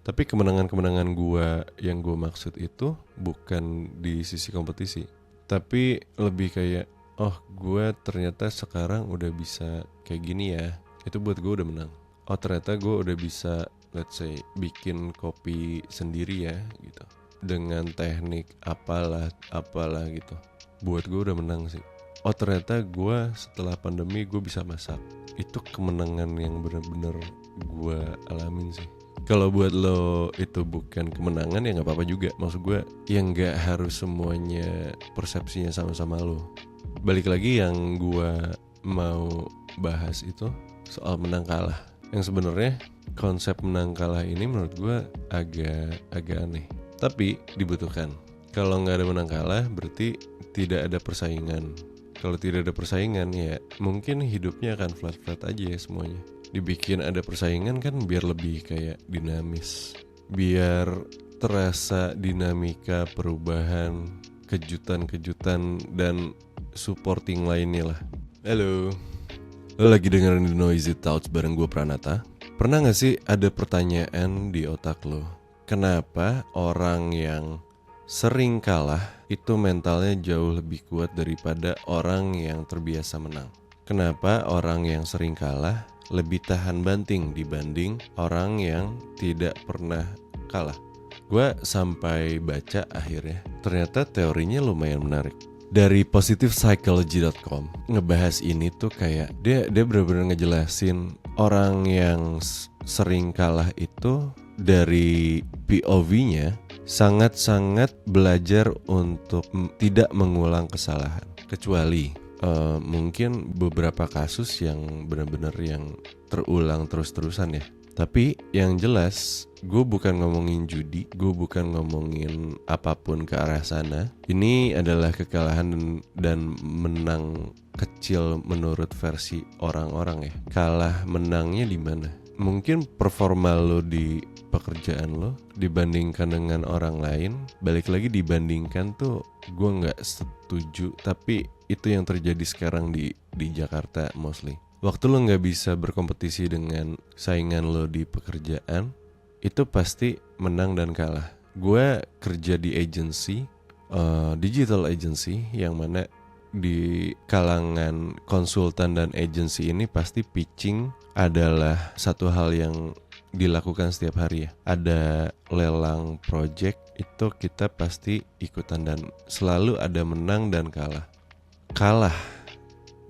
Tapi kemenangan-kemenangan gue yang gue maksud itu bukan di sisi kompetisi, tapi lebih kayak, oh gue ternyata sekarang udah bisa kayak gini ya. Itu buat gue udah menang. Oh ternyata gue udah bisa, let's say, bikin kopi sendiri ya gitu, dengan teknik apalah gitu. Buat gue udah menang sih. Oh ternyata gue setelah pandemi gue bisa masak. Itu kemenangan yang benar-benar gue alamin sih. Kalau buat lo itu bukan kemenangan ya nggak apa-apa juga. Maksud gue yang nggak harus semuanya persepsinya sama-sama lo. Balik lagi yang gue mau bahas itu soal menang kalah. Yang sebenarnya konsep menang kalah ini menurut gue agak aneh. Tapi dibutuhkan. Kalau nggak ada menang kalah berarti tidak ada persaingan. Kalau tidak ada persaingan ya mungkin hidupnya akan flat-flat aja ya semuanya. Dibikin ada persaingan kan biar lebih kayak dinamis, biar terasa dinamika perubahan, kejutan-kejutan dan supporting lainnya lah. Halo, lo lagi dengerin The Noisy Thoughts bareng gue Pranata. Pernah gak sih ada pertanyaan di otak lo, kenapa orang yang sering kalah itu mentalnya jauh lebih kuat daripada orang yang terbiasa menang? Kenapa orang yang sering kalah lebih tahan banting dibanding orang yang tidak pernah kalah? Gue sampai baca akhirnya, ternyata teorinya lumayan menarik. Dari positivepsychology.com ngebahas ini tuh kayak dia benar-benar ngejelasin orang yang sering kalah itu dari POV-nya sangat-sangat belajar untuk tidak mengulang kesalahan, kecuali mungkin beberapa kasus yang benar-benar yang terulang terus-terusan ya. Tapi yang jelas gue bukan ngomongin judi, gue bukan ngomongin apapun ke arah sana. Ini adalah kekalahan dan menang kecil menurut versi orang-orang ya. Kalah menangnya di mana? Mungkin performa lo di pekerjaan lo dibandingkan dengan orang lain. Balik lagi dibandingkan tuh gue gak setuju, tapi itu yang terjadi sekarang di Jakarta mostly. Waktu lo gak bisa berkompetisi dengan saingan lo di pekerjaan, itu pasti menang dan kalah. Gue kerja di agency, digital agency, yang mana di kalangan konsultan dan agency ini pasti pitching adalah satu hal yang dilakukan setiap hari ya. Ada lelang project, itu kita pasti ikutan dan selalu ada menang dan kalah. Kalah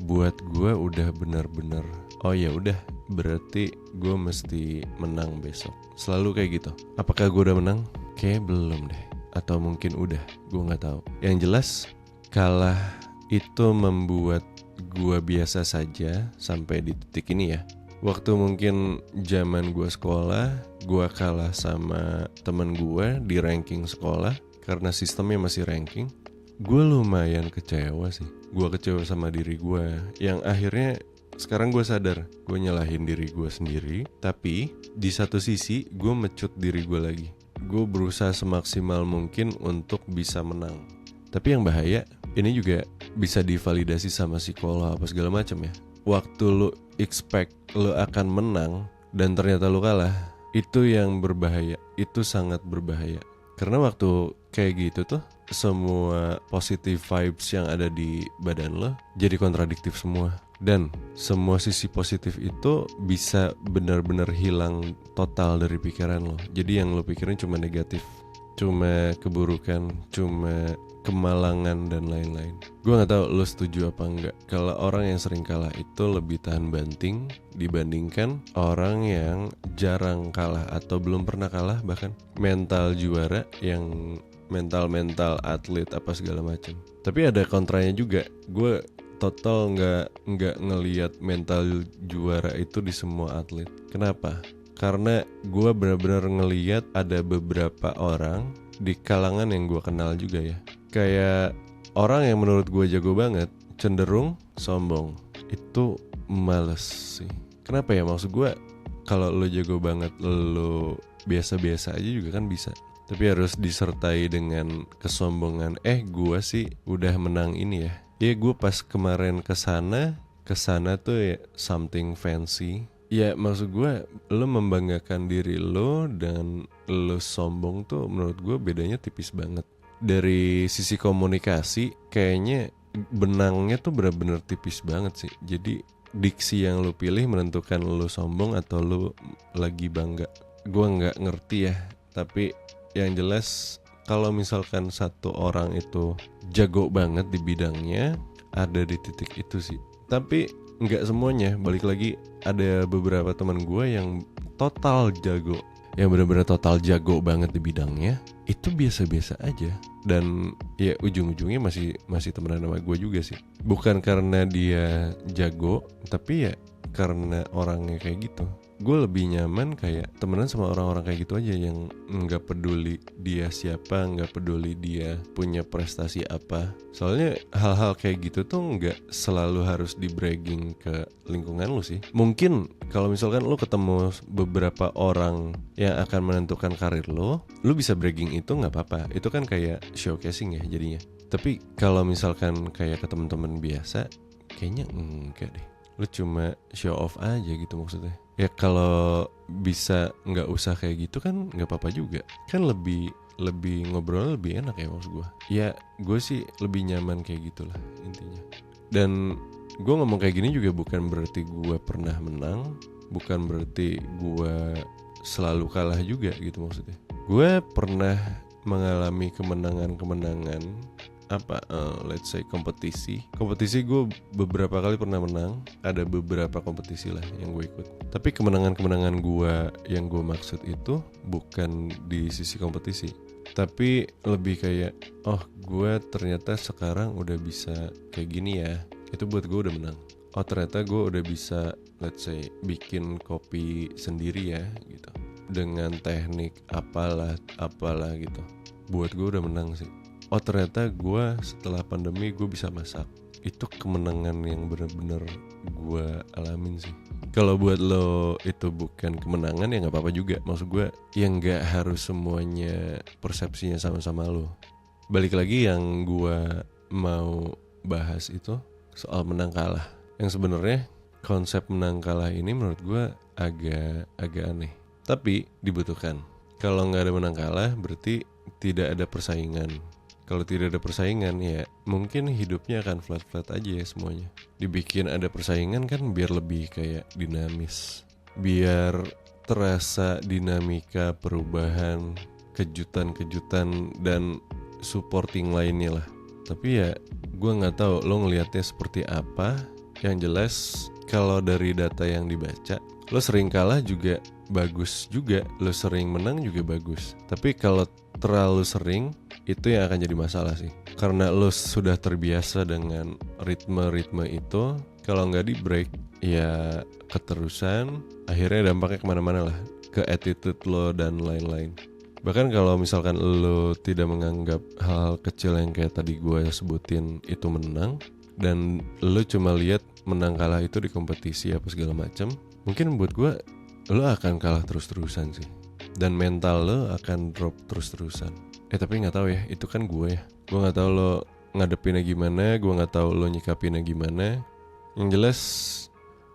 buat gue udah benar-benar, oh ya udah berarti gue mesti menang besok. Selalu kayak gitu. Apakah gue udah menang? Kayak belum deh. Atau mungkin udah, gue gak tahu. Yang jelas kalah itu membuat gue biasa saja sampai di titik ini ya. Waktu mungkin zaman gue sekolah, gue kalah sama temen gue di ranking sekolah karena sistemnya masih ranking. Gue lumayan kecewa sih. Gue kecewa sama diri gue, yang akhirnya sekarang gue sadar gue nyalahin diri gue sendiri. Tapi di satu sisi gue mecut diri gue lagi. Gue berusaha semaksimal mungkin untuk bisa menang. Tapi yang bahaya, ini juga bisa divalidasi sama psikolog apa segala macam ya. Waktu lo expect lo akan menang dan ternyata lo kalah, itu yang berbahaya. Itu sangat berbahaya. Karena waktu kayak gitu tuh semua positive vibes yang ada di badan lo jadi kontradiktif semua. Dan semua sisi positif itu bisa benar-benar hilang total dari pikiran lo. Jadi yang lo pikirin cuma negatif, cuma keburukan, cuma kemalangan dan lain-lain. Gue gak tahu lo setuju apa enggak, kalau orang yang sering kalah itu lebih tahan banting dibandingkan orang yang jarang kalah atau belum pernah kalah, bahkan mental juara, yang mental atlet apa segala macam. Tapi ada kontranya juga. Gue total nggak ngelihat mental juara itu di semua atlet. Kenapa? Karena gue benar-benar ngelihat ada beberapa orang di kalangan yang gue kenal juga ya, kayak orang yang menurut gue jago banget cenderung sombong. Itu males sih. Kenapa ya? Maksud gue kalau lo jago banget, lo biasa-biasa aja juga kan bisa. Tapi harus disertai dengan kesombongan. Gue sih udah menang ini ya. Ya gue pas kemarin kesana tuh ya something fancy. Ya maksud gue, lo membanggakan diri lo dan lo sombong tuh menurut gue bedanya tipis banget. Dari sisi komunikasi kayaknya benangnya tuh benar-benar tipis banget sih. Jadi diksi yang lo pilih menentukan lo sombong atau lo lagi bangga. Gue nggak ngerti ya, tapi yang jelas kalau misalkan satu orang itu jago banget di bidangnya, ada di titik itu sih. Tapi nggak semuanya, balik lagi ada beberapa teman gue yang total jago, yang benar-benar total jago banget di bidangnya, itu biasa-biasa aja. Dan ya ujung-ujungnya masih temenan sama gue juga sih. Bukan karena dia jago, tapi ya karena orangnya kayak gitu. Gue lebih nyaman kayak temenan sama orang-orang kayak gitu aja, yang nggak peduli dia siapa, nggak peduli dia punya prestasi apa. Soalnya hal-hal kayak gitu tuh nggak selalu harus di bragging ke lingkungan lu sih. Mungkin kalau misalkan lu ketemu beberapa orang yang akan menentukan karir lu bisa bragging, itu nggak apa-apa. Itu kan kayak showcasing ya jadinya. Tapi kalau misalkan kayak ke teman-teman biasa, kayaknya enggak deh. Lu cuma show off aja gitu maksudnya. Ya kalau bisa nggak usah kayak gitu kan nggak apa-apa juga. Kan lebih ngobrol lebih enak ya maksud gue. Ya gue sih lebih nyaman kayak gitulah intinya. Dan gue ngomong kayak gini juga bukan berarti gue pernah menang, bukan berarti gue selalu kalah juga gitu maksudnya. Gue pernah mengalami kemenangan let's say kompetisi gue beberapa kali pernah menang. Ada beberapa kompetisi lah yang gue ikut. Tapi kemenangan gue yang gue maksud itu bukan di sisi kompetisi, tapi lebih kayak gue ternyata sekarang udah bisa kayak gini ya. Itu buat gue udah menang. Ternyata gue udah bisa let's say bikin kopi sendiri ya gitu, dengan teknik apalah gitu. Buat gue udah menang sih. Ternyata gue setelah pandemi gue bisa masak. Itu kemenangan yang benar-benar gue alamin sih. Kalau buat lo itu bukan kemenangan ya gak apa-apa juga. Maksud gue yang gak harus semuanya persepsinya sama-sama lo. Balik lagi yang gue mau bahas itu soal menang kalah. Yang sebenarnya konsep menang kalah ini menurut gue agak aneh, tapi dibutuhkan. Kalau gak ada menang kalah berarti tidak ada persaingan. Kalau tidak ada persaingan ya mungkin hidupnya akan flat-flat aja ya semuanya. Dibikin ada persaingan kan biar lebih kayak dinamis, biar terasa dinamika perubahan, kejutan-kejutan dan supporting lainnya lah. Tapi ya gue gak tahu lo ngelihatnya seperti apa. Yang jelas kalau dari data yang dibaca, lo sering kalah juga bagus juga, lo sering menang juga bagus. Tapi kalau terlalu sering itu yang akan jadi masalah sih. Karena lo sudah terbiasa dengan ritme itu, kalau nggak di break ya keterusan, akhirnya dampaknya kemana-mana lah, ke attitude lo dan lain-lain. Bahkan kalau misalkan lo tidak menganggap hal kecil yang kayak tadi gue sebutin itu menang, dan lo cuma lihat menang kalah itu di kompetisi apa segala macam, mungkin buat gue lo akan kalah terus-terusan sih, dan mental lo akan drop terus-terusan. Tapi nggak tahu ya, itu kan gue nggak tahu lo ngadepinnya gimana, gue nggak tahu lo nyikapinnya gimana. Yang jelas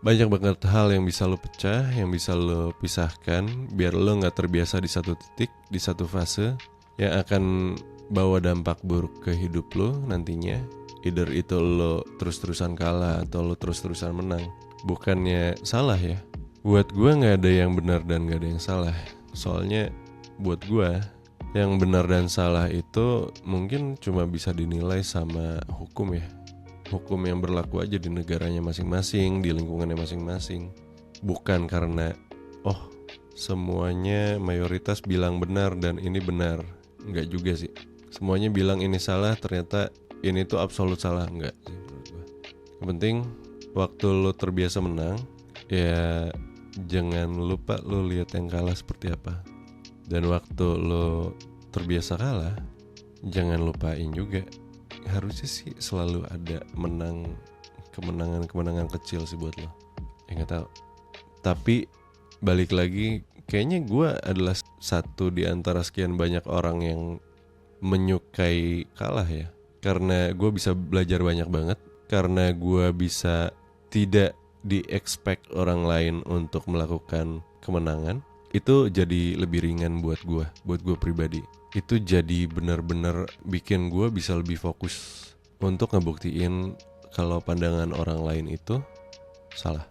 banyak banget hal yang bisa lo pecah, yang bisa lo pisahkan, biar lo nggak terbiasa di satu titik, di satu fase yang akan bawa dampak buruk ke hidup lo nantinya. Either itu lo terus-terusan kalah atau lo terus-terusan menang. Bukannya salah ya, buat gue nggak ada yang benar dan nggak ada yang salah. Soalnya buat gue yang benar dan salah itu mungkin cuma bisa dinilai sama hukum ya. Hukum yang berlaku aja di negaranya masing-masing, di lingkungannya masing-masing. Bukan karena semuanya mayoritas bilang benar dan ini benar. Enggak juga sih. Semuanya bilang ini salah, ternyata ini tuh absolut salah. Enggak sih menurut gue. Yang penting waktu lo terbiasa menang, ya jangan lupa lo lihat yang kalah seperti apa. Dan waktu lo terbiasa kalah, jangan lupain juga. Harusnya sih selalu ada kemenangan kecil sih buat lo. Ya gak tahu. Tapi balik lagi, kayaknya gue adalah satu di antara sekian banyak orang yang menyukai kalah ya. Karena gue bisa belajar banyak banget. Karena gue bisa tidak di-expect orang lain untuk melakukan kemenangan, itu jadi lebih ringan buat gue pribadi. Itu jadi benar-benar bikin gue bisa lebih fokus untuk ngebuktiin kalau pandangan orang lain itu salah.